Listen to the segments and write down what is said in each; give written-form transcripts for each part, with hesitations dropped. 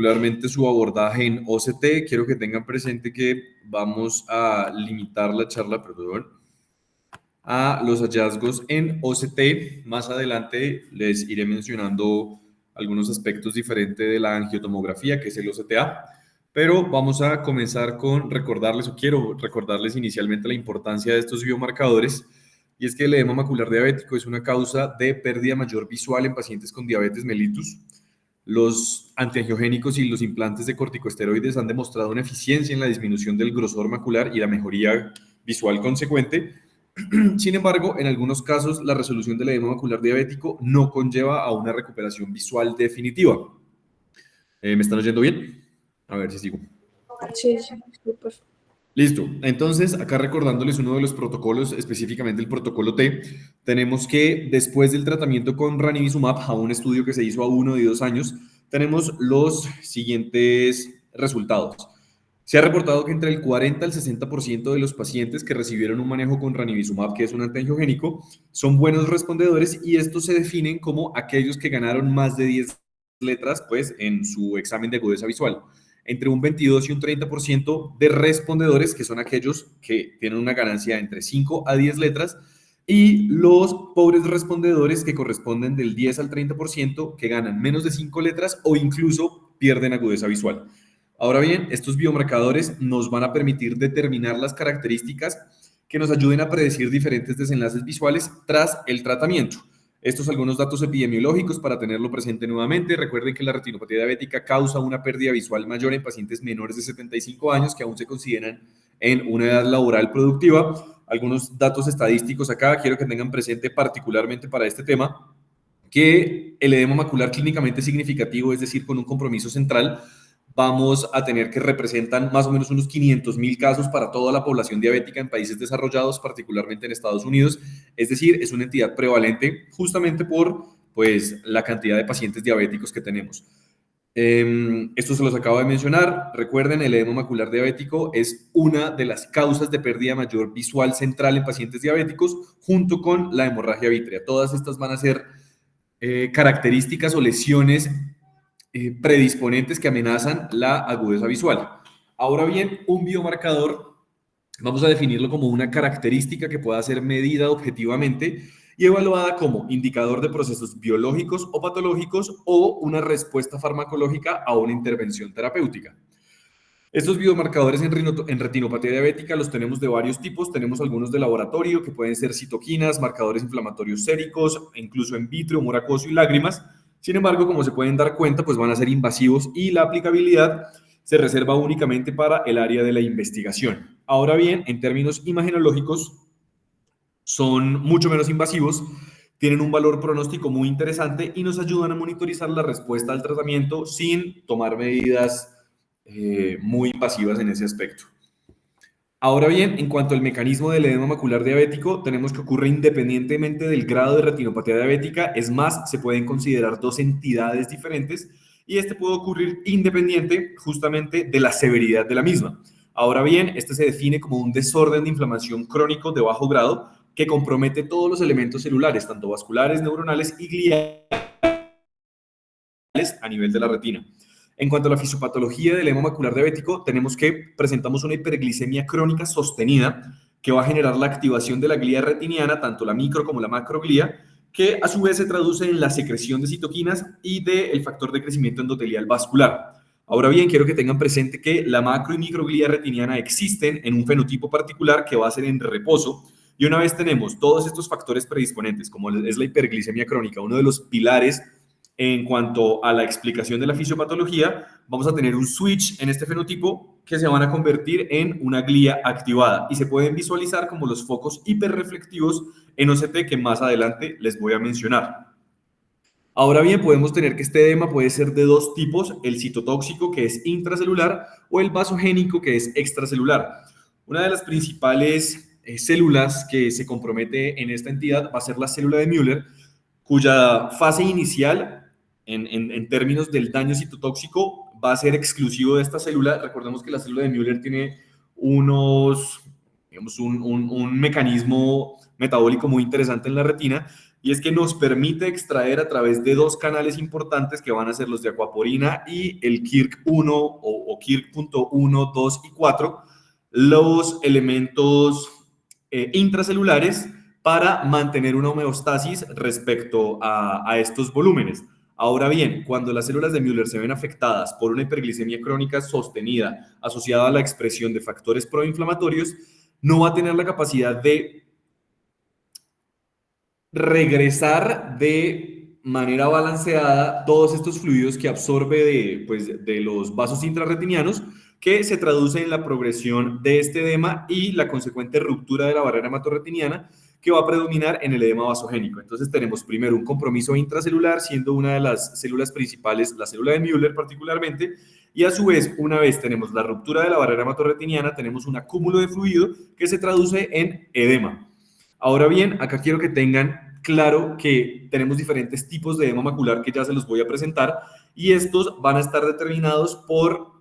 particularmente su abordaje en OCT. Quiero que tengan presente que vamos a limitar la charla, perdón, a los hallazgos en OCT. Más adelante les iré mencionando algunos aspectos diferentes de la angiotomografía, que es el OCTA, pero vamos a comenzar con quiero recordarles inicialmente la importancia de estos biomarcadores, y es que el edema macular diabético es una causa de pérdida mayor visual en pacientes con diabetes mellitus. Los antiangiogénicos y los implantes de corticosteroides han demostrado una eficiencia en la disminución del grosor macular y la mejoría visual consecuente. Sin embargo, en algunos casos, la resolución del edema macular diabético no conlleva a una recuperación visual definitiva. ¿Me están oyendo bien? A ver si sigo. Sí, súper. Listo. Entonces, acá recordándoles uno de los protocolos, específicamente el protocolo T, tenemos que después del tratamiento con ranibizumab, a un estudio que se hizo a 1 y 2 años, tenemos los siguientes resultados. Se ha reportado que entre el 40 al 60% de los pacientes que recibieron un manejo con ranibizumab, que es un antiangiogénico, son buenos respondedores, y estos se definen como aquellos que ganaron más de 10 letras, pues, en su examen de agudeza visual. Entre un 22 y un 30% de respondedores, que son aquellos que tienen una ganancia entre 5 a 10 letras, y los pobres respondedores, que corresponden del 10 al 30%, que ganan menos de 5 letras o incluso pierden agudeza visual. Ahora bien, estos biomarcadores nos van a permitir determinar las características que nos ayuden a predecir diferentes desenlaces visuales tras el tratamiento. Estos algunos datos epidemiológicos para tenerlo presente nuevamente. Recuerden que la retinopatía diabética causa una pérdida visual mayor en pacientes menores de 75 años que aún se consideran en una edad laboral productiva. Algunos datos estadísticos acá quiero que tengan presente particularmente para este tema, que el edema macular clínicamente significativo, es decir, con un compromiso central, vamos a tener que representan más o menos unos 500,000 casos para toda la población diabética en países desarrollados, particularmente en Estados Unidos. Es decir, es una entidad prevalente justamente por, pues, la cantidad de pacientes diabéticos que tenemos. Esto se los acabo de mencionar. Recuerden, el edema macular diabético es una de las causas de pérdida mayor visual central en pacientes diabéticos, junto con la hemorragia vítrea. Todas estas van a ser características o lesiones predisponentes que amenazan la agudeza visual. Ahora bien, un biomarcador, vamos a definirlo como una característica que pueda ser medida objetivamente y evaluada como indicador de procesos biológicos o patológicos o una respuesta farmacológica a una intervención terapéutica. Estos biomarcadores en retinopatía diabética los tenemos de varios tipos. Tenemos algunos de laboratorio que pueden ser citoquinas, marcadores inflamatorios séricos, incluso en vitro, humor acuoso y lágrimas. Sin embargo, como se pueden dar cuenta, pues van a ser invasivos y la aplicabilidad se reserva únicamente para el área de la investigación. Ahora bien, en términos imagenológicos, son mucho menos invasivos, tienen un valor pronóstico muy interesante y nos ayudan a monitorizar la respuesta al tratamiento sin tomar medidas muy invasivas en ese aspecto. Ahora bien, en cuanto al mecanismo del edema macular diabético, tenemos que ocurre independientemente del grado de retinopatía diabética. Es más, se pueden considerar dos entidades diferentes y este puede ocurrir independiente justamente de la severidad de la misma. Ahora bien, este se define como un desorden de inflamación crónico de bajo grado que compromete todos los elementos celulares, tanto vasculares, neuronales y gliales a nivel de la retina. En cuanto a la fisiopatología del edema macular diabético, tenemos que presentamos una hiperglicemia crónica sostenida que va a generar la activación de la glía retiniana, tanto la micro como la macroglía, que a su vez se traduce en la secreción de citoquinas y del factor de crecimiento endotelial vascular. Ahora bien, quiero que tengan presente que la macro y microglía retiniana existen en un fenotipo particular que va a ser en reposo, y una vez tenemos todos estos factores predisponentes, como es la hiperglicemia crónica, uno de los pilares en cuanto a la explicación de la fisiopatología, vamos a tener un switch en este fenotipo que se van a convertir en una glía activada y se pueden visualizar como los focos hiperreflectivos en OCT que más adelante les voy a mencionar. Ahora bien, podemos tener que este edema puede ser de dos tipos: el citotóxico, que es intracelular, o el vasogénico, que es extracelular. Una de las principales células que se compromete en esta entidad va a ser la célula de Müller, cuya fase inicial en términos del daño citotóxico va a ser exclusivo de esta célula. Recordemos que la célula de Müller tiene un mecanismo metabólico muy interesante en la retina, y es que nos permite extraer a través de dos canales importantes que van a ser los de aquaporina y el KIRK1 o KIRK.1, 2 y 4, los elementos intracelulares para mantener una homeostasis respecto a estos volúmenes. Ahora bien, cuando las células de Müller se ven afectadas por una hiperglicemia crónica sostenida asociada a la expresión de factores proinflamatorios, no va a tener la capacidad de regresar de manera balanceada todos estos fluidos que absorbe de los vasos intrarretinianos, que se traduce en la progresión de este edema y la consecuente ruptura de la barrera hematorretiniana, que va a predominar en el edema vasogénico. Entonces tenemos primero un compromiso intracelular, siendo una de las células principales la célula de Müller particularmente, y a su vez, una vez tenemos la ruptura de la barrera hematorretiniana, tenemos un acúmulo de fluido que se traduce en edema. Ahora bien, acá quiero que tengan claro que tenemos diferentes tipos de edema macular que ya se los voy a presentar, y estos van a estar determinados por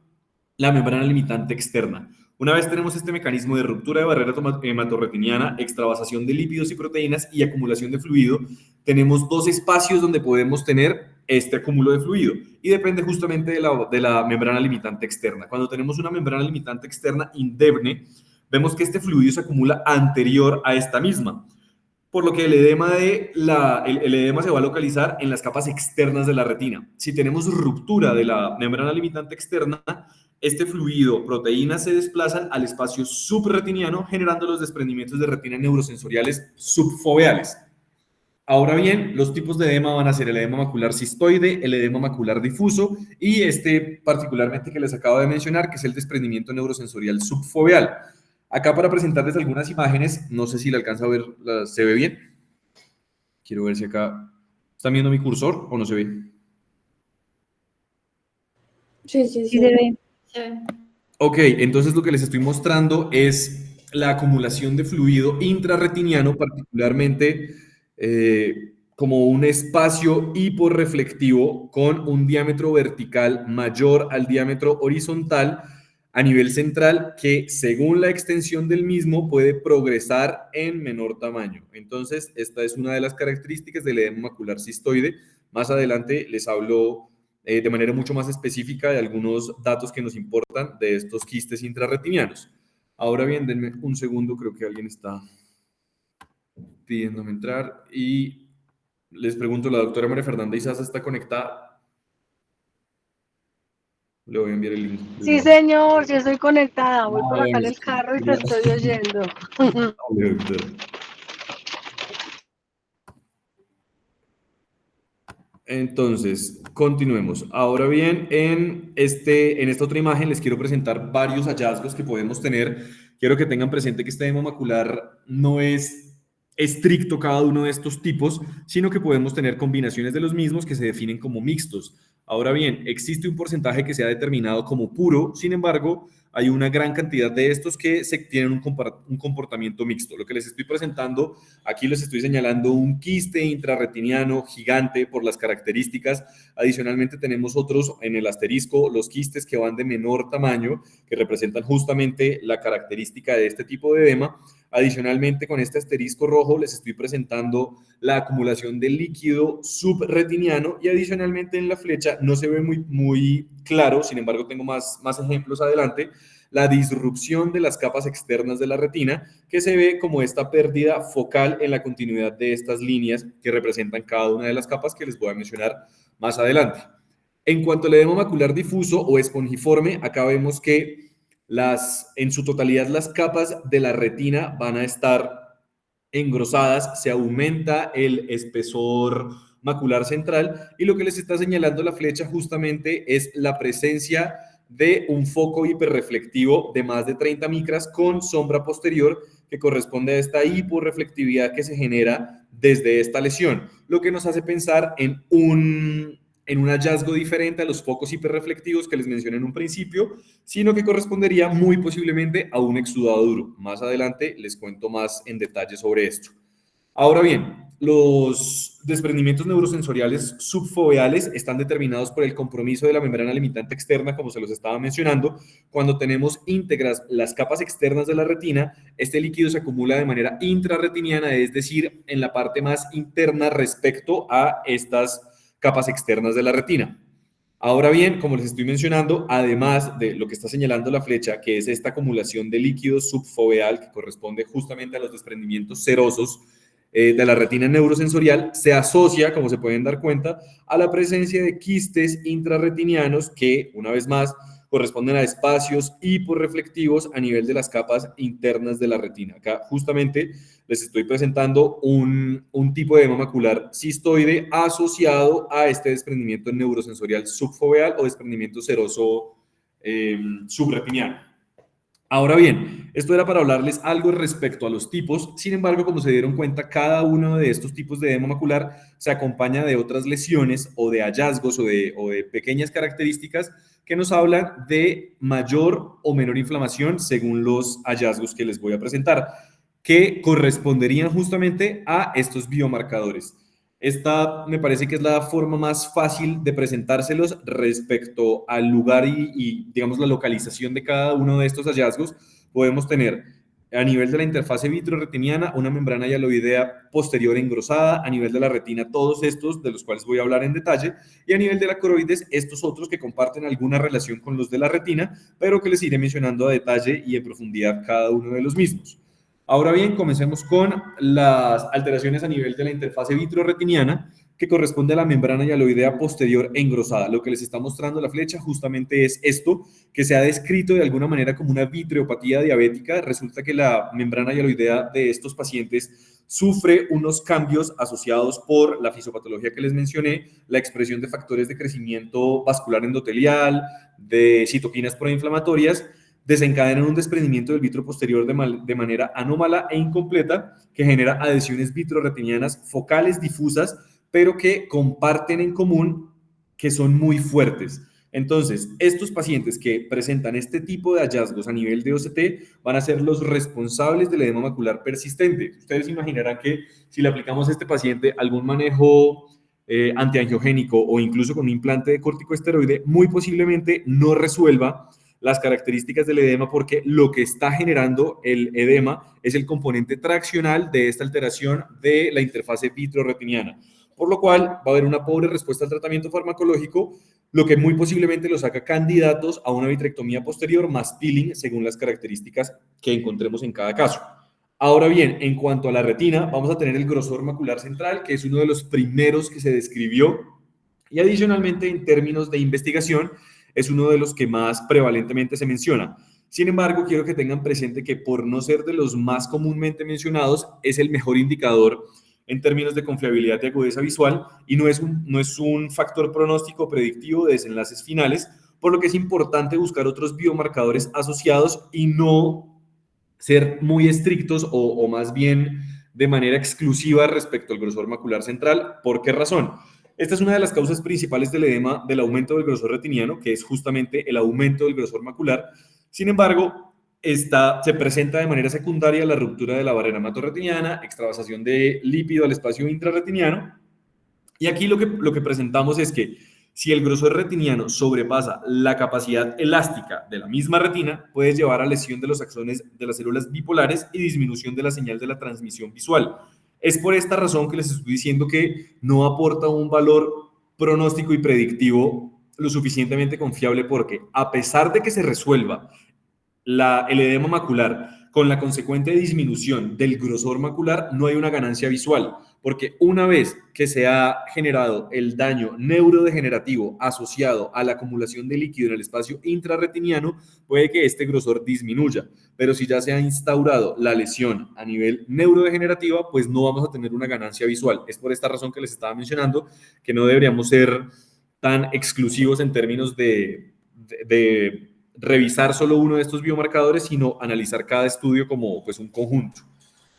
la membrana limitante externa. Una vez tenemos este mecanismo de ruptura de barrera hematorretiniana, extravasación de lípidos y proteínas y acumulación de fluido, tenemos dos espacios donde podemos tener este acúmulo de fluido, y depende justamente de la membrana limitante externa. Cuando tenemos una membrana limitante externa indemne, vemos que este fluido se acumula anterior a esta misma, por lo que el edema se va a localizar en las capas externas de la retina. Si tenemos ruptura de la membrana limitante externa, este fluido, proteínas se desplazan al espacio subretiniano, generando los desprendimientos de retina neurosensoriales subfoveales. Ahora bien, los tipos de edema van a ser el edema macular cistoide, el edema macular difuso y este particularmente que les acabo de mencionar, que es el desprendimiento neurosensorial subfoveal. Acá para presentarles algunas imágenes, no sé si le alcanza a ver, ¿se ve bien? Quiero ver si acá, ¿están viendo mi cursor o no se ve? Sí, se ve. Ok, entonces lo que les estoy mostrando es la acumulación de fluido intrarretiniano, particularmente como un espacio hiporreflectivo con un diámetro vertical mayor al diámetro horizontal a nivel central, que según la extensión del mismo puede progresar en menor tamaño. Entonces, esta es una de las características del edema macular cistoide. Más adelante les hablo de manera mucho más específica de algunos datos que nos importan de estos quistes intrarretinianos. Ahora bien, denme un segundo, creo que alguien está pidiéndome entrar y les pregunto, ¿la doctora María Fernanda Izaza está conectada? Le voy a enviar el link. Sí, señor, sí estoy conectada. Voy por acá en Bueno, el carro y te estoy oyendo. Vale, doctora. Entonces, continuemos. Ahora bien, en esta otra imagen les quiero presentar varios hallazgos que podemos tener. Quiero que tengan presente que este edema macular no es estricto cada uno de estos tipos, sino que podemos tener combinaciones de los mismos que se definen como mixtos. Ahora bien, existe un porcentaje que se ha determinado como puro, sin embargo, hay una gran cantidad de estos que tienen un comportamiento mixto. Lo que les estoy presentando, aquí les estoy señalando un quiste intrarretiniano gigante por las características. Adicionalmente tenemos otros en el asterisco, los quistes que van de menor tamaño, que representan justamente la característica de este tipo de edema. Adicionalmente, con este asterisco rojo les estoy presentando la acumulación de líquido subretiniano, y adicionalmente en la flecha no se ve muy claro, sin embargo tengo más ejemplos adelante, la disrupción de las capas externas de la retina, que se ve como esta pérdida focal en la continuidad de estas líneas que representan cada una de las capas que les voy a mencionar más adelante. En cuanto al edema macular difuso o espongiforme, acá vemos que en su totalidad las capas de la retina van a estar engrosadas, se aumenta el espesor macular central, y lo que les está señalando la flecha justamente es la presencia de un foco hiperreflectivo de más de 30 micras con sombra posterior, que corresponde a esta hiporreflectividad que se genera desde esta lesión, lo que nos hace pensar en un hallazgo diferente a los focos hiperreflectivos que les mencioné en un principio, sino que correspondería muy posiblemente a un exudado duro. Más adelante les cuento más en detalle sobre esto. Ahora bien, los desprendimientos neurosensoriales subfoveales están determinados por el compromiso de la membrana limitante externa, como se los estaba mencionando. Cuando tenemos íntegras las capas externas de la retina, este líquido se acumula de manera intrarretiniana, es decir, en la parte más interna respecto a estas capas externas de la retina. Ahora bien, como les estoy mencionando, además de lo que está señalando la flecha, que es esta acumulación de líquido subfoveal que corresponde justamente a los desprendimientos serosos de la retina neurosensorial, se asocia, como se pueden dar cuenta, a la presencia de quistes intrarretinianos que, una vez más, corresponden a espacios hiporreflectivos a nivel de las capas internas de la retina. Acá justamente les estoy presentando un tipo de edema macular cistoide asociado a este desprendimiento neurosensorial subfoveal o desprendimiento seroso subretiniano. Ahora bien, esto era para hablarles algo respecto a los tipos. Sin embargo, como se dieron cuenta, cada uno de estos tipos de edema macular se acompaña de otras lesiones o de hallazgos o de pequeñas características que nos hablan de mayor o menor inflamación según los hallazgos que les voy a presentar, que corresponderían justamente a estos biomarcadores. Esta me parece que es la forma más fácil de presentárselos respecto al lugar digamos, la localización de cada uno de estos hallazgos. Podemos tener a nivel de la interfase vitroretiniana una membrana hialoidea posterior engrosada, a nivel de la retina todos estos, de los cuales voy a hablar en detalle, y a nivel de la coroides estos otros que comparten alguna relación con los de la retina, pero que les iré mencionando a detalle y en profundidad cada uno de los mismos. Ahora bien, comencemos con las alteraciones a nivel de la interfase vitroretiniana, que corresponde a la membrana hialoidea posterior engrosada. Lo que les está mostrando la flecha justamente es esto, que se ha descrito de alguna manera como una vitreopatía diabética. Resulta que la membrana hialoidea de estos pacientes sufre unos cambios asociados por la fisiopatología que les mencioné, la expresión de factores de crecimiento vascular endotelial, de citoquinas proinflamatorias, desencadenan un desprendimiento del vitro posterior de manera anómala e incompleta que genera adhesiones vitroretinianas focales difusas, pero que comparten en común que son muy fuertes. Entonces, estos pacientes que presentan este tipo de hallazgos a nivel de OCT van a ser los responsables del edema macular persistente. Ustedes imaginarán que si le aplicamos a este paciente algún manejo antiangiogénico o incluso con un implante de corticosteroide, muy posiblemente no resuelva las características del edema porque lo que está generando el edema es el componente traccional de esta alteración de la interfase vitroretiniana, por lo cual va a haber una pobre respuesta al tratamiento farmacológico, lo que muy posiblemente los haga candidatos a una vitrectomía posterior más peeling según las características que encontremos en cada caso. Ahora bien, en cuanto a la retina, vamos a tener el grosor macular central, que es uno de los primeros que se describió, y adicionalmente en términos de investigación, es uno de los que más prevalentemente se menciona. Sin embargo, quiero que tengan presente que por no ser de los más comúnmente mencionados, es el mejor indicador en términos de confiabilidad y agudeza visual y no es un factor pronóstico predictivo de desenlaces finales, por lo que es importante buscar otros biomarcadores asociados y no ser muy estrictos o más bien de manera exclusiva respecto al grosor macular central. ¿Por qué razón? Esta es una de las causas principales del edema, del aumento del grosor retiniano, que es justamente el aumento del grosor macular. Sin embargo, se presenta de manera secundaria la ruptura de la barrera hematorretiniana, extravasación de lípido al espacio intrarretiniano. Y aquí lo que presentamos es que si el grosor retiniano sobrepasa la capacidad elástica de la misma retina, puede llevar a lesión de los axones de las células bipolares y disminución de la señal de la transmisión visual. Es por esta razón que les estoy diciendo que no aporta un valor pronóstico y predictivo lo suficientemente confiable porque a pesar de que se resuelva el edema macular con la consecuente disminución del grosor macular, no hay una ganancia visual, porque una vez que se ha generado el daño neurodegenerativo asociado a la acumulación de líquido en el espacio intrarretiniano, puede que este grosor disminuya, pero si ya se ha instaurado la lesión a nivel neurodegenerativa, pues no vamos a tener una ganancia visual. Es por esta razón que les estaba mencionando que no deberíamos ser tan exclusivos en términos de revisar solo uno de estos biomarcadores, sino analizar cada estudio como pues, un conjunto.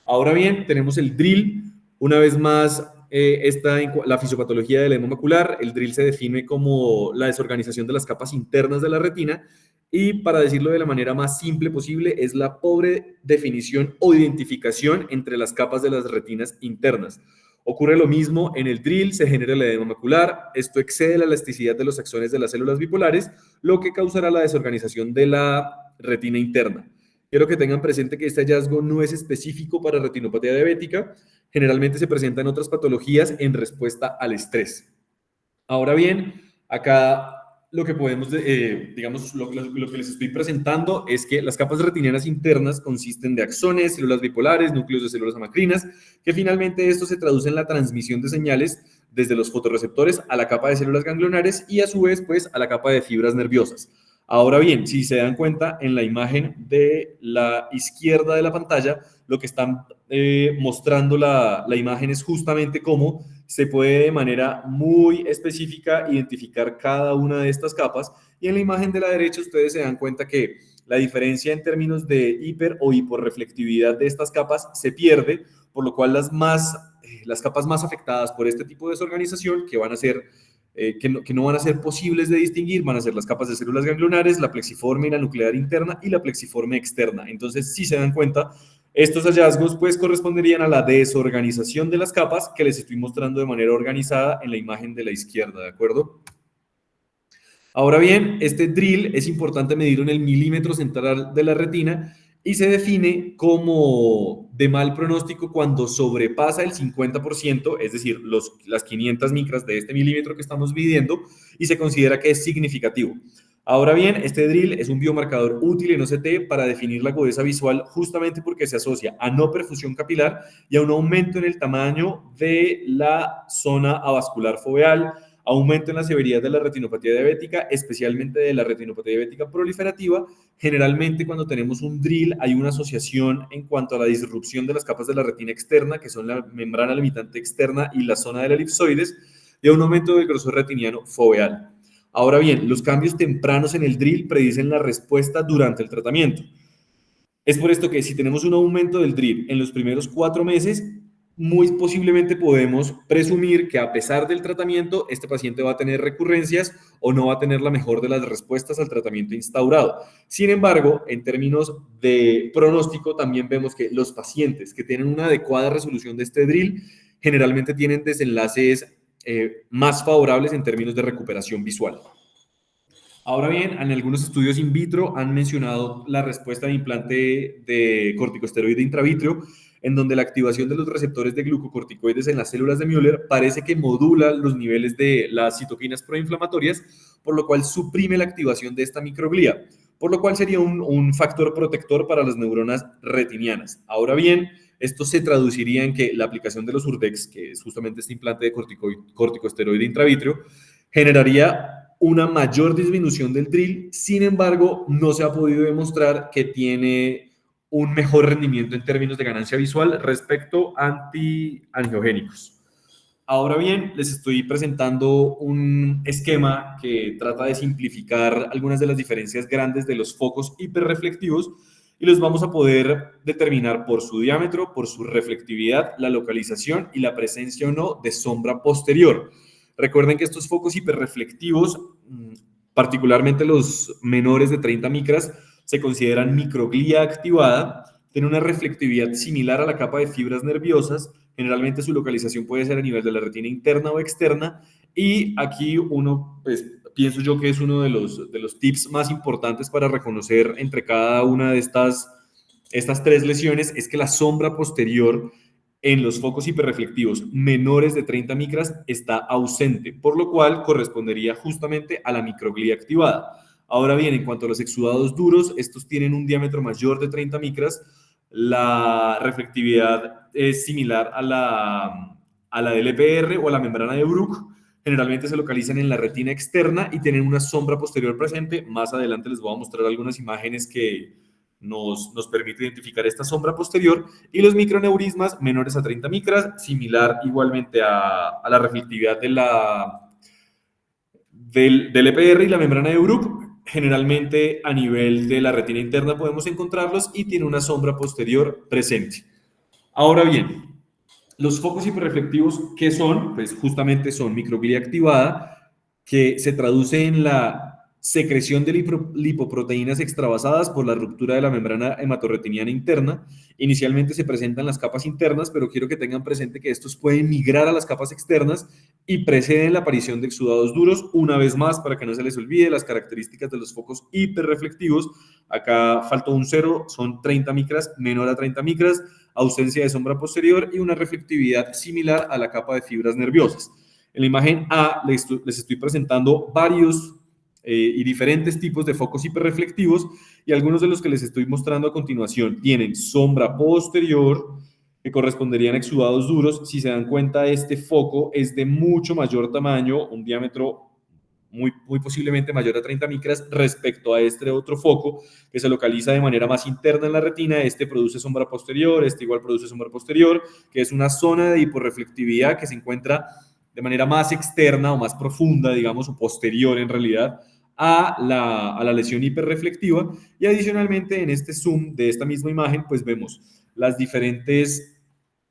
Ahora bien, tenemos el DRIL. Una vez más, la fisiopatología del edema macular. El DRIL se define como la desorganización de las capas internas de la retina y, para decirlo de la manera más simple posible, es la pobre definición o identificación entre las capas de las retinas internas. Ocurre lo mismo en el DRIL, se genera el edema macular, esto excede la elasticidad de los axones de las células bipolares, lo que causará la desorganización de la retina interna. Quiero que tengan presente que este hallazgo no es específico para retinopatía diabética, generalmente se presenta en otras patologías en respuesta al estrés. Ahora bien, acá lo que podemos, digamos, lo que les estoy presentando es que las capas retinianas internas consisten de axones, células bipolares, núcleos de células amacrinas, que finalmente esto se traduce en la transmisión de señales desde los fotorreceptores a la capa de células ganglionares y a su vez, pues, a la capa de fibras nerviosas. Ahora bien, si se dan cuenta, en la imagen de la izquierda de la pantalla, lo que están mostrando la imagen es justamente cómo se puede de manera muy específica identificar cada una de estas capas, y en la imagen de la derecha ustedes se dan cuenta que la diferencia en términos de hiper o hiporreflectividad de estas capas se pierde, por lo cual las capas más afectadas por este tipo de desorganización, que van a ser que no van a ser posibles de distinguir, van a ser las capas de células ganglionares, la plexiforme y la nuclear interna y la plexiforme externa. Entonces, si se dan cuenta, estos hallazgos pues corresponderían a la desorganización de las capas que les estoy mostrando de manera organizada en la imagen de la izquierda, ¿de acuerdo? Ahora bien, este DRIL es importante medirlo en el milímetro central de la retina y se define como de mal pronóstico cuando sobrepasa el 50%, es decir, las 500 micras de este milímetro que estamos midiendo, y se considera que es significativo. Ahora bien, este DRIL es un biomarcador útil en OCT para definir la agudeza visual justamente porque se asocia a no perfusión capilar y a un aumento en el tamaño de la zona avascular foveal, aumento en la severidad de la retinopatía diabética, especialmente de la retinopatía diabética proliferativa. Generalmente cuando tenemos un DRIL hay una asociación en cuanto a la disrupción de las capas de la retina externa, que son la membrana limitante externa y la zona de la elipsoides, y a un aumento del grosor retiniano foveal. Ahora bien, los cambios tempranos en el DRIL predicen la respuesta durante el tratamiento. Es por esto que si tenemos un aumento del DRIL en los primeros 4 meses, muy posiblemente podemos presumir que a pesar del tratamiento, este paciente va a tener recurrencias o no va a tener la mejor de las respuestas al tratamiento instaurado. Sin embargo, en términos de pronóstico, también vemos que los pacientes que tienen una adecuada resolución de este DRIL generalmente tienen desenlaces más favorables en términos de recuperación visual. Ahora bien, en algunos estudios in vitro han mencionado la respuesta de implante de corticosteroide intravítreo, en donde la activación de los receptores de glucocorticoides en las células de Müller parece que modula los niveles de las citoquinas proinflamatorias, por lo cual suprime la activación de esta microglía, por lo cual sería un factor protector para las neuronas retinianas. Ahora bien, esto se traduciría en que la aplicación de los Urdex, que es justamente este implante de corticosteroide intravítreo, generaría una mayor disminución del DRIL. Sin embargo, no se ha podido demostrar que tiene un mejor rendimiento en términos de ganancia visual respecto a antiangiogénicos. Ahora bien, les estoy presentando un esquema que trata de simplificar algunas de las diferencias grandes de los focos hiperreflectivos y los vamos a poder determinar por su diámetro, por su reflectividad, la localización y la presencia o no de sombra posterior. Recuerden que estos focos hiperreflectivos, particularmente los menores de 30 micras, se consideran microglía activada, tienen una reflectividad similar a la capa de fibras nerviosas, generalmente su localización puede ser a nivel de la retina interna o externa, y aquí pues, pienso yo que es uno de los tips más importantes para reconocer entre cada una de estas 3 lesiones, es que la sombra posterior en los focos hiperreflectivos menores de 30 micras está ausente, por lo cual correspondería justamente a la microglía activada. Ahora bien, en cuanto a los exudados duros, estos tienen un diámetro mayor de 30 micras, la reflectividad es similar a la del EPR o a la membrana de Bruch, generalmente se localizan en la retina externa y tienen una sombra posterior presente. Más adelante les voy a mostrar algunas imágenes que nos permite identificar esta sombra posterior, y los microneurismas menores a 30 micras, similar igualmente a la reflectividad del EPR y la membrana de Bruch. Generalmente a nivel de la retina interna podemos encontrarlos y tiene una sombra posterior presente. Ahora bien, los focos hiperreflectivos, ¿qué son? Pues justamente son microglía activada, que se traduce en la secreción de lipoproteínas extravasadas por la ruptura de la membrana hematorretiniana interna. Inicialmente se presentan las capas internas, pero quiero que tengan presente que estos pueden migrar a las capas externas y preceden la aparición de exudados duros. Una vez más, para que no se les olvide, las características de los focos hiperreflectivos. Acá faltó un 0, son 30 micras, menor a 30 micras, ausencia de sombra posterior y una reflectividad similar a la capa de fibras nerviosas. En la imagen A les estoy presentando varios y diferentes tipos de focos hiperreflectivos, y algunos de los que les estoy mostrando a continuación tienen sombra posterior, que corresponderían a exudados duros. Si se dan cuenta, este foco es de mucho mayor tamaño, un diámetro muy posiblemente mayor a 30 micras respecto a este otro foco que se localiza de manera más interna en la retina. Este produce sombra posterior, este igual produce sombra posterior, que es una zona de hiporreflectividad que se encuentra de manera más externa o más profunda, digamos, o posterior en realidad a la lesión hiperreflectiva. Y adicionalmente en este zoom de esta misma imagen, pues vemos las diferentes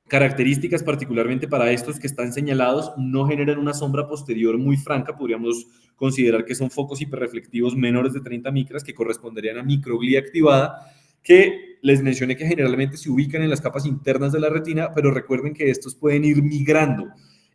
características, particularmente para estos que están señalados, no generan una sombra posterior muy franca. Podríamos considerar que son focos hiperreflectivos menores de 30 micras que corresponderían a microglia activada, que les mencioné que generalmente se ubican en las capas internas de la retina, pero recuerden que estos pueden ir migrando.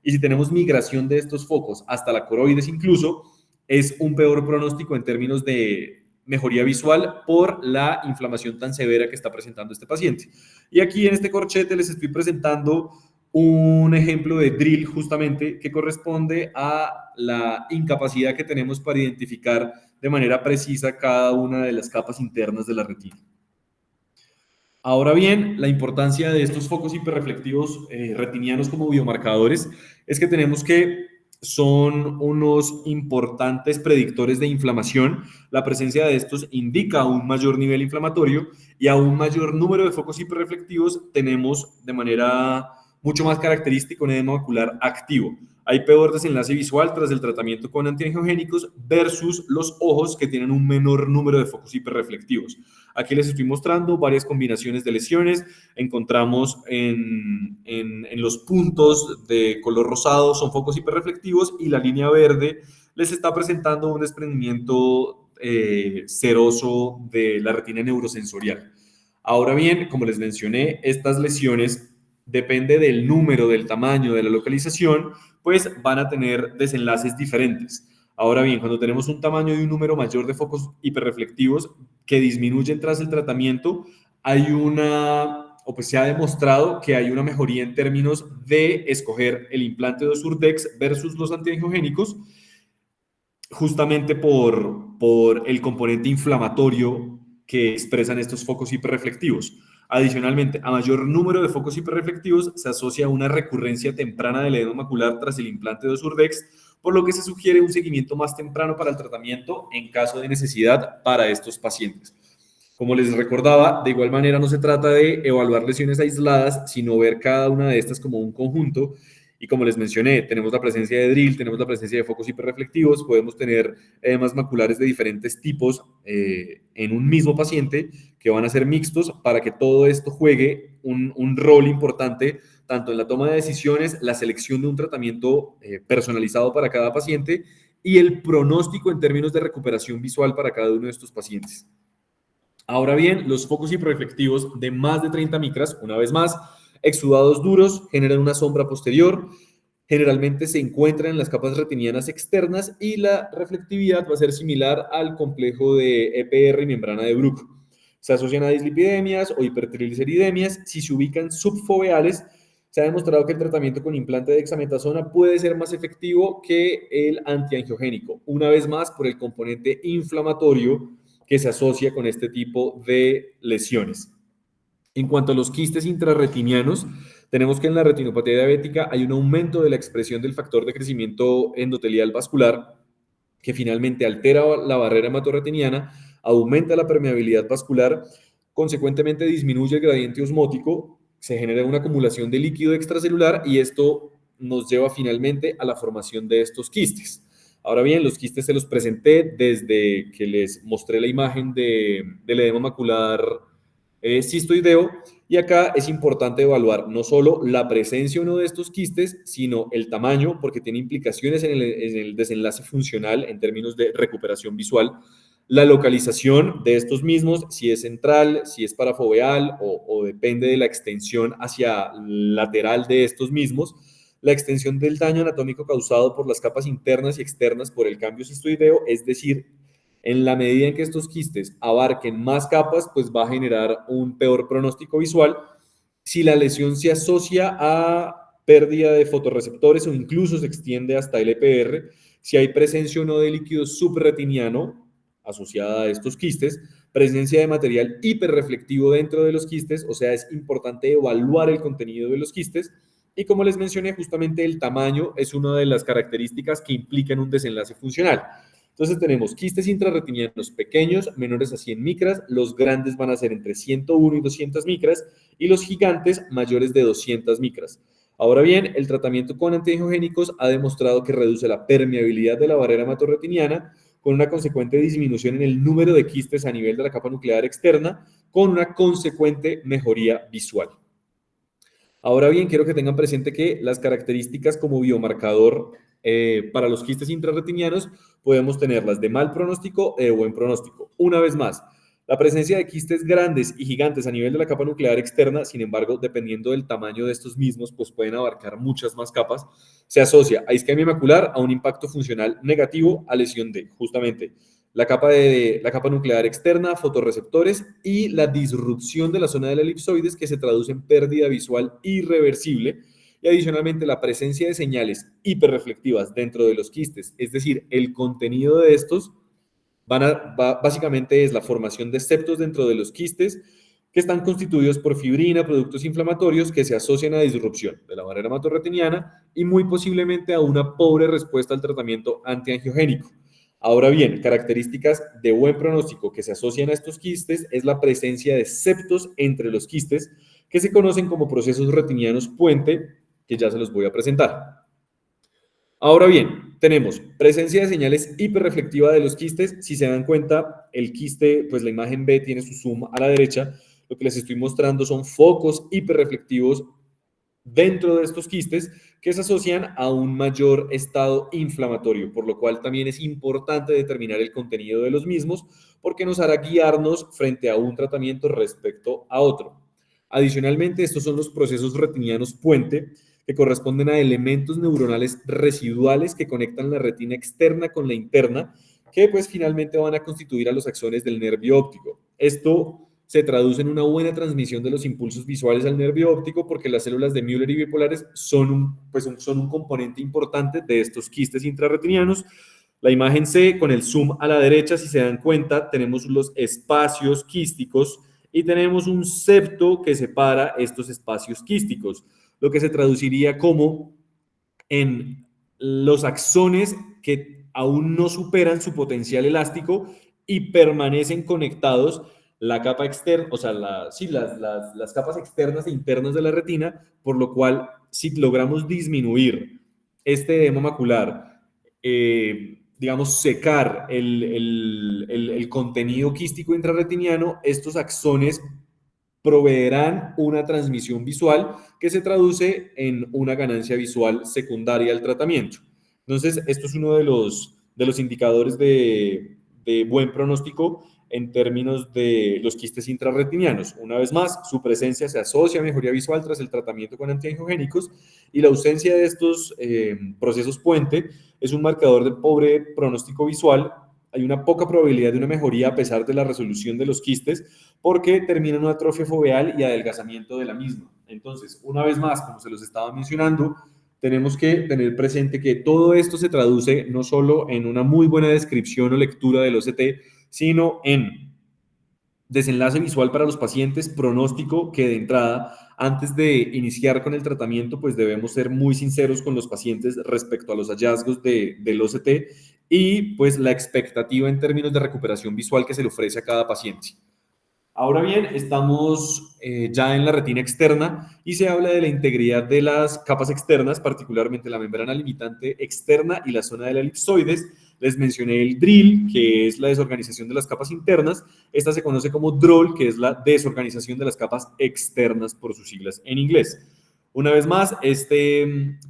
Y si tenemos migración de estos focos hasta la coroides incluso, es un peor pronóstico en términos de mejoría visual por la inflamación tan severa que está presentando este paciente. Y aquí en este corchete les estoy presentando un ejemplo de drill justamente que corresponde a la incapacidad que tenemos para identificar de manera precisa cada una de las capas internas de la retina. Ahora bien, la importancia de estos focos hiperreflectivos retinianos como biomarcadores es que tenemos que son unos importantes predictores de inflamación. La presencia de estos indica un mayor nivel inflamatorio, y a un mayor número de focos hiperreflectivos tenemos de manera mucho más característica un edema macular activo. Hay peor desenlace visual tras el tratamiento con antiangiogénicos versus los ojos, que tienen un menor número de focos hiperreflectivos. Aquí les estoy mostrando varias combinaciones de lesiones. Encontramos en los puntos de color rosado son focos hiperreflectivos, y la línea verde les está presentando un desprendimiento seroso de la retina neurosensorial. Ahora bien, como les mencioné, estas lesiones, depende del número, del tamaño, de la localización, pues van a tener desenlaces diferentes. Ahora bien, cuando tenemos un tamaño y un número mayor de focos hiperreflectivos que disminuyen tras el tratamiento, pues se ha demostrado que hay una mejoría en términos de escoger el implante de Osurdex versus los antiangiogénicos, justamente por el componente inflamatorio que expresan estos focos hiperreflectivos. Adicionalmente, a mayor número de focos hiperreflectivos se asocia a una recurrencia temprana del edema macular tras el implante de Osurdex, por lo que se sugiere un seguimiento más temprano para el tratamiento en caso de necesidad para estos pacientes. Como les recordaba, de igual manera no se trata de evaluar lesiones aisladas, sino ver cada una de estas como un conjunto. Y como les mencioné, tenemos la presencia de drill, tenemos la presencia de focos hiperreflectivos, podemos tener edemas maculares de diferentes tipos en un mismo paciente, que van a ser mixtos, para que todo esto juegue un rol importante tanto en la toma de decisiones, la selección de un tratamiento personalizado para cada paciente, y el pronóstico en términos de recuperación visual para cada uno de estos pacientes. Ahora bien, los focos hiperreflectivos de más de 30 micras, una vez más, exudados duros, generan una sombra posterior, generalmente se encuentran en las capas retinianas externas, y la reflectividad va a ser similar al complejo de EPR y membrana de Bruch. Se asocian a dislipidemias o hipertrigliceridemias. Si se ubican subfoveales, se ha demostrado que el tratamiento con implante de dexametasona puede ser más efectivo que el antiangiogénico, una vez más por el componente inflamatorio que se asocia con este tipo de lesiones. En cuanto a los quistes intrarretinianos, tenemos que en la retinopatía diabética hay un aumento de la expresión del factor de crecimiento endotelial vascular, que finalmente altera la barrera hematorretiniana, aumenta la permeabilidad vascular, consecuentemente disminuye el gradiente osmótico, se genera una acumulación de líquido extracelular, y esto nos lleva finalmente a la formación de estos quistes. Ahora bien, los quistes se los presenté desde que les mostré la imagen del edema macular cistoideo, Y acá es importante evaluar no solo la presencia o no de estos quistes, sino el tamaño, porque tiene implicaciones en el desenlace funcional en términos de recuperación visual, la localización de estos mismos, si es central, si es parafoveal o depende de la extensión hacia lateral de estos mismos, la extensión del daño anatómico causado por las capas internas y externas por el cambio cistoideo, es decir, en la medida en que estos quistes abarquen más capas, pues va a generar un peor pronóstico visual. Si la lesión se asocia a pérdida de fotorreceptores o incluso se extiende hasta el EPR, si hay presencia o no de líquido subretiniano asociada a estos quistes, presencia de material hiperreflectivo dentro de los quistes, o sea, es importante evaluar el contenido de los quistes. Y como les mencioné, justamente el tamaño es una de las características que implican un desenlace funcional. Entonces tenemos quistes intrarretinianos pequeños, menores a 100 micras, los grandes van a ser entre 101 y 200 micras, y los gigantes mayores de 200 micras. Ahora bien, el tratamiento con antiangiogénicos ha demostrado que reduce la permeabilidad de la barrera hematorretiniana, con una consecuente disminución en el número de quistes a nivel de la capa nuclear externa, con una consecuente mejoría visual. Ahora bien, quiero que tengan presente que las características como biomarcador para los quistes intrarretinianos podemos tenerlas de mal pronóstico o de buen pronóstico. Una vez más, la presencia de quistes grandes y gigantes a nivel de la capa nuclear externa, sin embargo, dependiendo del tamaño de estos mismos, pues pueden abarcar muchas más capas, se asocia a isquemia macular, a un impacto funcional negativo, a lesión de justamente la capa nuclear externa, fotorreceptores y la disrupción de la zona de la elipsoides, que se traduce en pérdida visual irreversible, y adicionalmente la presencia de señales hiperreflectivas dentro de los quistes, es decir, el contenido de estos básicamente es la formación de septos dentro de los quistes que están constituidos por fibrina, productos inflamatorios que se asocian a disrupción de la barrera hematorretiniana y muy posiblemente a una pobre respuesta al tratamiento antiangiogénico. Ahora bien, características de buen pronóstico que se asocian a estos quistes es la presencia de septos entre los quistes que se conocen como procesos retinianos puente, que ya se los voy a presentar. Ahora bien, tenemos presencia de señales hiperreflectiva de los quistes. Si se dan cuenta, el quiste, pues la imagen B tiene su zoom a la derecha. Lo que les estoy mostrando son focos hiperreflectivos dentro de estos quistes que se asocian a un mayor estado inflamatorio, por lo cual también es importante determinar el contenido de los mismos porque nos hará guiarnos frente a un tratamiento respecto a otro. Adicionalmente, estos son los procesos retinianos puente, que corresponden a elementos neuronales residuales que conectan la retina externa con la interna, que pues finalmente van a constituir a los axones del nervio óptico. Esto se traduce en una buena transmisión de los impulsos visuales al nervio óptico porque las células de Müller y bipolares son un componente importante de estos quistes intrarretinianos. La imagen C con el zoom a la derecha, si se dan cuenta, tenemos los espacios quísticos y tenemos un septo que separa estos espacios quísticos, lo que se traduciría como en los axones que aún no superan su potencial elástico y permanecen conectados la capa externa, o sea, las capas externas e internas de la retina, por lo cual si logramos disminuir este edema macular, digamos, secar el contenido quístico intrarretiniano, estos axones proveerán una transmisión visual que se traduce en una ganancia visual secundaria al tratamiento. Entonces, esto es uno de los indicadores de buen pronóstico en términos de los quistes intrarretinianos. Una vez más, su presencia se asocia a mejoría visual tras el tratamiento con antiangiogénicos y la ausencia de estos procesos puente es un marcador de pobre pronóstico visual. Hay una poca probabilidad de una mejoría a pesar de la resolución de los quistes porque termina en una atrofia foveal y adelgazamiento de la misma. Entonces, una vez más, como se los estaba mencionando, tenemos que tener presente que todo esto se traduce no solo en una muy buena descripción o lectura del OCT, sino en desenlace visual para los pacientes, pronóstico que de entrada, antes de iniciar con el tratamiento, pues debemos ser muy sinceros con los pacientes respecto a los hallazgos del OCT y pues la expectativa en términos de recuperación visual que se le ofrece a cada paciente. Ahora bien, estamos ya en la retina externa y se habla de la integridad de las capas externas, particularmente la membrana limitante externa y la zona de la elipsoides. Les mencioné el DRIL, que es la desorganización de las capas internas. Esta se conoce como DROL, que es la desorganización de las capas externas por sus siglas en inglés. Una vez más,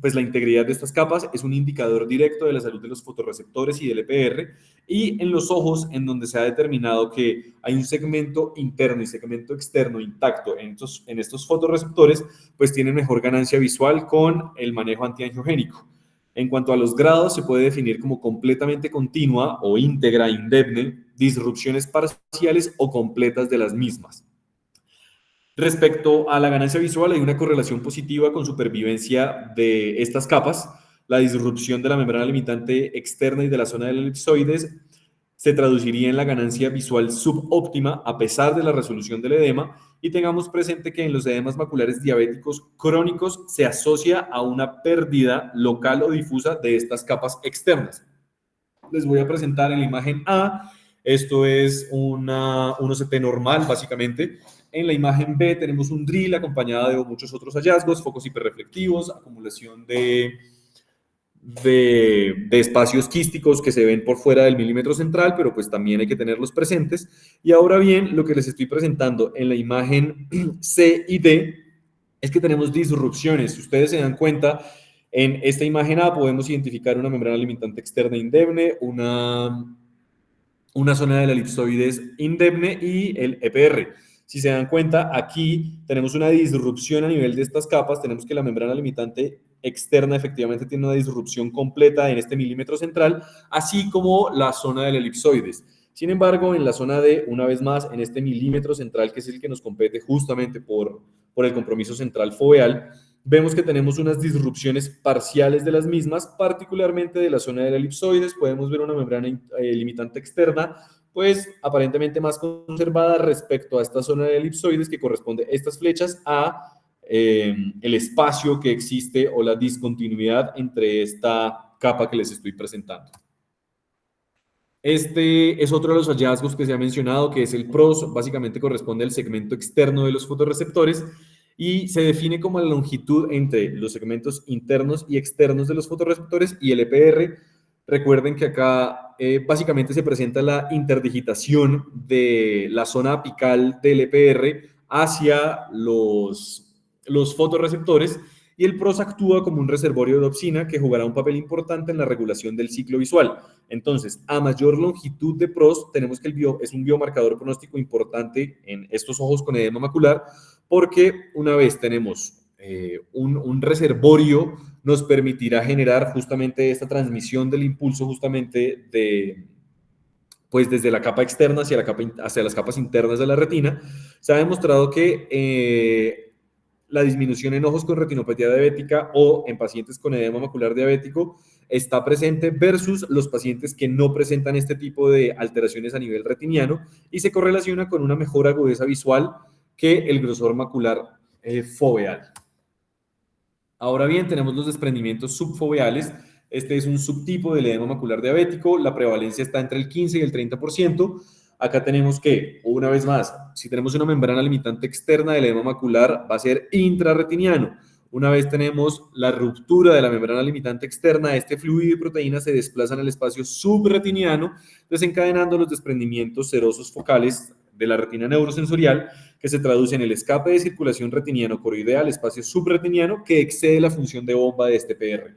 pues la integridad de estas capas es un indicador directo de la salud de los fotorreceptores y del EPR, y en los ojos, en donde se ha determinado que hay un segmento interno y segmento externo intacto en estos fotorreceptores, pues tienen mejor ganancia visual con el manejo antiangiogénico. En cuanto a los grados, se puede definir como completamente continua o íntegra, indemne, disrupciones parciales o completas de las mismas. Respecto a la ganancia visual, hay una correlación positiva con supervivencia de estas capas. La disrupción de la membrana limitante externa y de la zona de la elipsoides se traduciría en la ganancia visual subóptima a pesar de la resolución del edema, y tengamos presente que en los edemas maculares diabéticos crónicos se asocia a una pérdida local o difusa de estas capas externas. Les voy a presentar en la imagen A. Esto es un OCT normal, básicamente. En la imagen B tenemos un DRIL acompañado de muchos otros hallazgos, focos hiperreflectivos, acumulación de espacios quísticos que se ven por fuera del milímetro central, pero pues también hay que tenerlos presentes. Y ahora bien, lo que les estoy presentando en la imagen C y D es que tenemos disrupciones. Si ustedes se dan cuenta, en esta imagen A podemos identificar una membrana limitante externa indemne, una zona de la elipsoides indemne y el EPR. Si se dan cuenta, aquí tenemos una disrupción a nivel de estas capas. Tenemos que la membrana limitante externa efectivamente tiene una disrupción completa en este milímetro central, así como la zona de la elipsoides. Sin embargo, en la zona D, una vez más, en este milímetro central, que es el que nos compete justamente por el compromiso central foveal, vemos que tenemos unas disrupciones parciales de las mismas, particularmente de la zona de la elipsoides. Podemos ver una membrana limitante externa, pues aparentemente más conservada respecto a esta zona de elipsoides, que corresponde estas flechas a el espacio que existe o la discontinuidad entre esta capa que les estoy presentando. Este es otro de los hallazgos que se ha mencionado, que es el PROS. Básicamente corresponde al segmento externo de los fotorreceptores y se define como la longitud entre los segmentos internos y externos de los fotorreceptores y el EPR. Recuerden que acá básicamente se presenta la interdigitación de la zona apical del EPR hacia los fotorreceptores, y el PROS actúa como un reservorio de opsina que jugará un papel importante en la regulación del ciclo visual. Entonces, a mayor longitud de PROS, tenemos que es un biomarcador pronóstico importante en estos ojos con edema macular, porque una vez tenemos un reservorio, nos permitirá generar justamente esta transmisión del impulso justamente pues desde la capa externa hacia las capas internas de la retina. Se ha demostrado que la disminución en ojos con retinopatía diabética o en pacientes con edema macular diabético está presente versus los pacientes que no presentan este tipo de alteraciones a nivel retiniano, y se correlaciona con una mejor agudeza visual que el grosor macular foveal. Ahora bien, tenemos los desprendimientos subfoveales. Este es un subtipo del edema macular diabético. La prevalencia está entre el 15 y el 30%. Acá tenemos que, una vez más, si tenemos una membrana limitante externa del edema macular, va a ser intrarretiniano. Una vez tenemos la ruptura de la membrana limitante externa, este fluido y proteína se desplazan al espacio subretiniano, desencadenando los desprendimientos serosos focales de la retina neurosensorial, que se traduce en el escape de circulación retiniano coroidea al espacio subretiniano, que excede la función de bomba de este PR.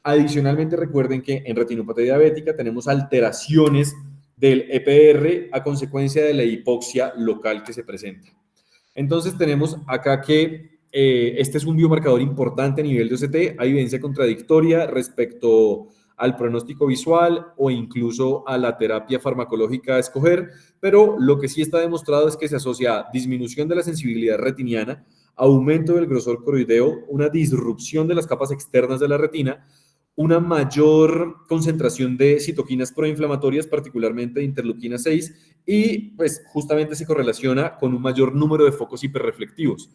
Adicionalmente, recuerden que en retinopatía diabética tenemos alteraciones del EPR a consecuencia de la hipoxia local que se presenta. Entonces tenemos acá que este es un biomarcador importante a nivel de OCT. Hay evidencia contradictoria respecto al pronóstico visual o incluso a la terapia farmacológica a escoger, pero lo que sí está demostrado es que se asocia a disminución de la sensibilidad retiniana, aumento del grosor coroideo, una disrupción de las capas externas de la retina, una mayor concentración de citoquinas proinflamatorias, particularmente de interleuquina 6, y pues justamente se correlaciona con un mayor número de focos hiperreflectivos.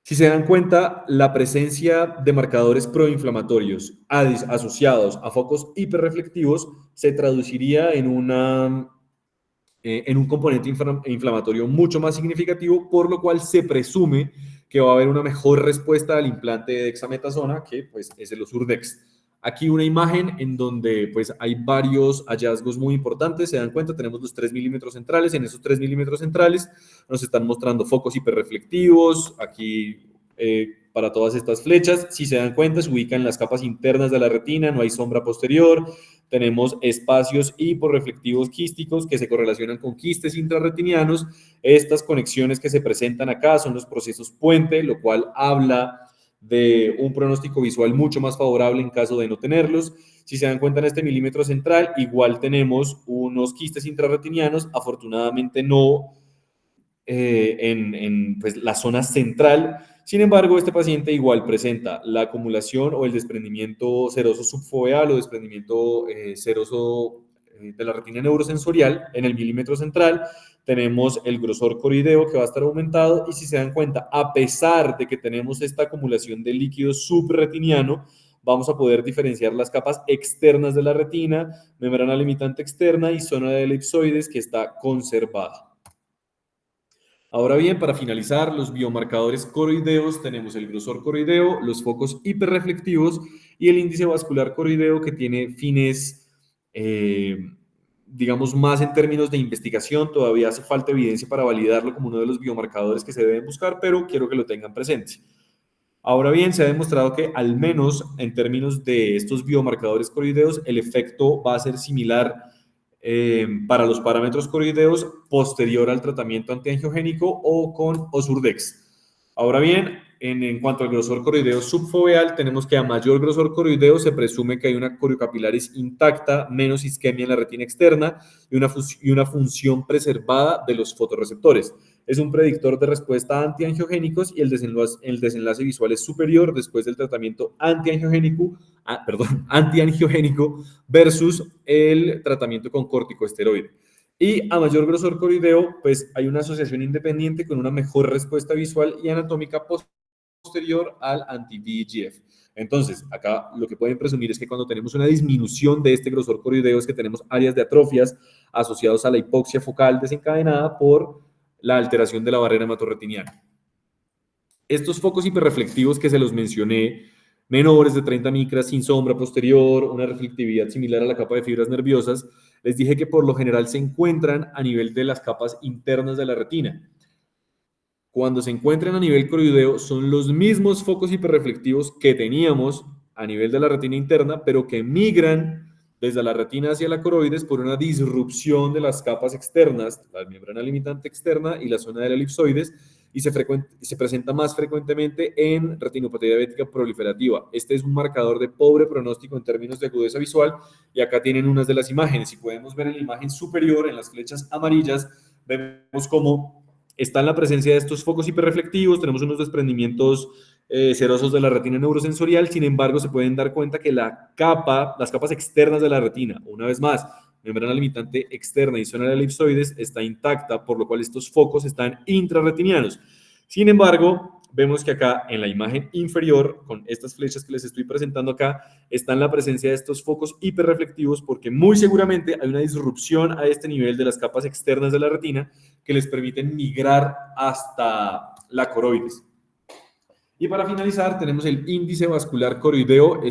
Si se dan cuenta, la presencia de marcadores proinflamatorios asociados a focos hiperreflectivos se traduciría en un componente inflamatorio mucho más significativo, por lo cual se presume que va a haber una mejor respuesta al implante de dexametasona, que pues es el Osurdex. Aquí una imagen en donde pues hay varios hallazgos muy importantes. Se dan cuenta, tenemos los 3 milímetros centrales. En esos 3 milímetros centrales nos están mostrando focos hiperreflectivos. Aquí para todas estas flechas, si se dan cuenta, se ubican en las capas internas de la retina, no hay sombra posterior. Tenemos espacios hiporreflectivos quísticos que se correlacionan con quistes intrarretinianos. Estas conexiones que se presentan acá son los procesos puente, lo cual habla de un pronóstico visual mucho más favorable en caso de no tenerlos. Si se dan cuenta en este milímetro central, igual tenemos unos quistes intrarretinianos, afortunadamente no en pues, la zona central. Sin embargo, este paciente igual presenta la acumulación o el desprendimiento seroso subfoveal o desprendimiento seroso de la retina neurosensorial en el milímetro central. Tenemos el grosor coroideo que va a estar aumentado y si se dan cuenta, a pesar de que tenemos esta acumulación de líquido subretiniano, vamos a poder diferenciar las capas externas de la retina, membrana limitante externa y zona de elipsoides que está conservada. Ahora bien, para finalizar, los biomarcadores coroideos, tenemos el grosor coroideo, los focos hiperreflectivos y el índice vascular coroideo que tiene fines, digamos, más en términos de investigación. Todavía hace falta evidencia para validarlo como uno de los biomarcadores que se deben buscar, pero quiero que lo tengan presente. Ahora bien, se ha demostrado que al menos en términos de estos biomarcadores coroideos, el efecto va a ser similar para los parámetros coroideos posterior al tratamiento antiangiogénico o con Osurdex. Ahora bien, en cuanto al grosor coroideo subfoveal, tenemos que a mayor grosor coroideo se presume que hay una coriocapilaris intacta, menos isquemia en la retina externa y una función preservada de los fotorreceptores. Es un predictor de respuesta a antiangiogénicos y el desenlace visual es superior después del tratamiento antiangiogénico versus el tratamiento con corticosteroide. Y a mayor grosor coroideo, pues hay una asociación independiente con una mejor respuesta visual y anatómica posterior al anti-VEGF. Entonces, acá lo que pueden presumir es que cuando tenemos una disminución de este grosor coroideo es que tenemos áreas de atrofias asociadas a la hipoxia focal desencadenada por la alteración de la barrera hematorretiniana. Estos focos hiperreflectivos que se los mencioné, menores de 30 micras, sin sombra posterior, una reflectividad similar a la capa de fibras nerviosas, les dije que por lo general se encuentran a nivel de las capas internas de la retina. Cuando se encuentran a nivel coroideo, son los mismos focos hiperreflectivos que teníamos a nivel de la retina interna, pero que migran desde la retina hacia la coroides por una disrupción de las capas externas, la membrana limitante externa y la zona de la elipsoides, y se presenta más frecuentemente en retinopatía diabética proliferativa. Este es un marcador de pobre pronóstico en términos de agudeza visual, y acá tienen unas de las imágenes. Si podemos ver en la imagen superior, en las flechas amarillas, vemos cómo está en la presencia de estos focos hiperreflectivos, tenemos unos desprendimientos serosos de la retina neurosensorial. Sin embargo, se pueden dar cuenta que las capas externas de la retina, una vez más, membrana limitante externa y zona de elipsoides, está intacta, por lo cual estos focos están intrarretinianos. Sin embargo, vemos que acá en la imagen inferior, con estas flechas que les estoy presentando acá, está en la presencia de estos focos hiperreflectivos porque muy seguramente hay una disrupción a este nivel de las capas externas de la retina que les permiten migrar hasta la coroides. Y para finalizar, tenemos el índice vascular coroideo.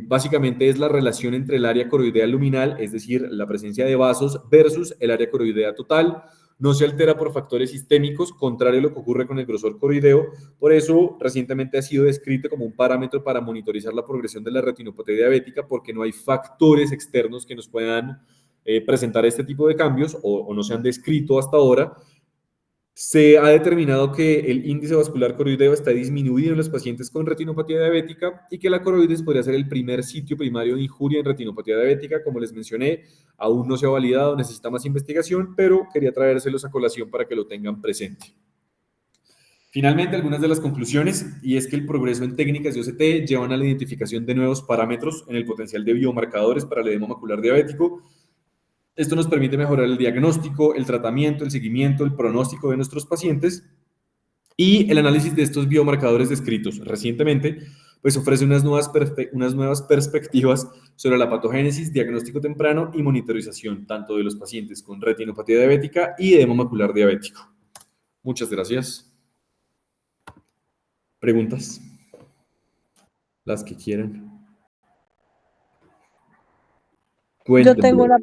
Básicamente es la relación entre el área coroidea luminal, es decir, la presencia de vasos, versus el área coroidea total. No se altera por factores sistémicos, contrario a lo que ocurre con el grosor coroideo. Por eso, recientemente ha sido descrito como un parámetro para monitorizar la progresión de la retinopatía diabética, porque no hay factores externos que nos puedan presentar este tipo de cambios o no se han descrito hasta ahora. Se ha determinado que el índice vascular coroideo está disminuido en los pacientes con retinopatía diabética y que la coroides podría ser el primer sitio primario de injuria en retinopatía diabética. Como les mencioné, aún no se ha validado, necesita más investigación, pero quería traérselos a colación para que lo tengan presente. Finalmente, algunas de las conclusiones, y es que el progreso en técnicas de OCT llevan a la identificación de nuevos parámetros en el potencial de biomarcadores para el edema macular diabético. Esto nos permite mejorar el diagnóstico, el tratamiento, el seguimiento, el pronóstico de nuestros pacientes y el análisis de estos biomarcadores descritos recientemente, pues ofrece unas nuevas perspectivas sobre la patogénesis, diagnóstico temprano y monitorización tanto de los pacientes con retinopatía diabética y edema macular diabético. Muchas gracias. ¿Preguntas? Las que quieran. Yo tengo Cuéntenme. la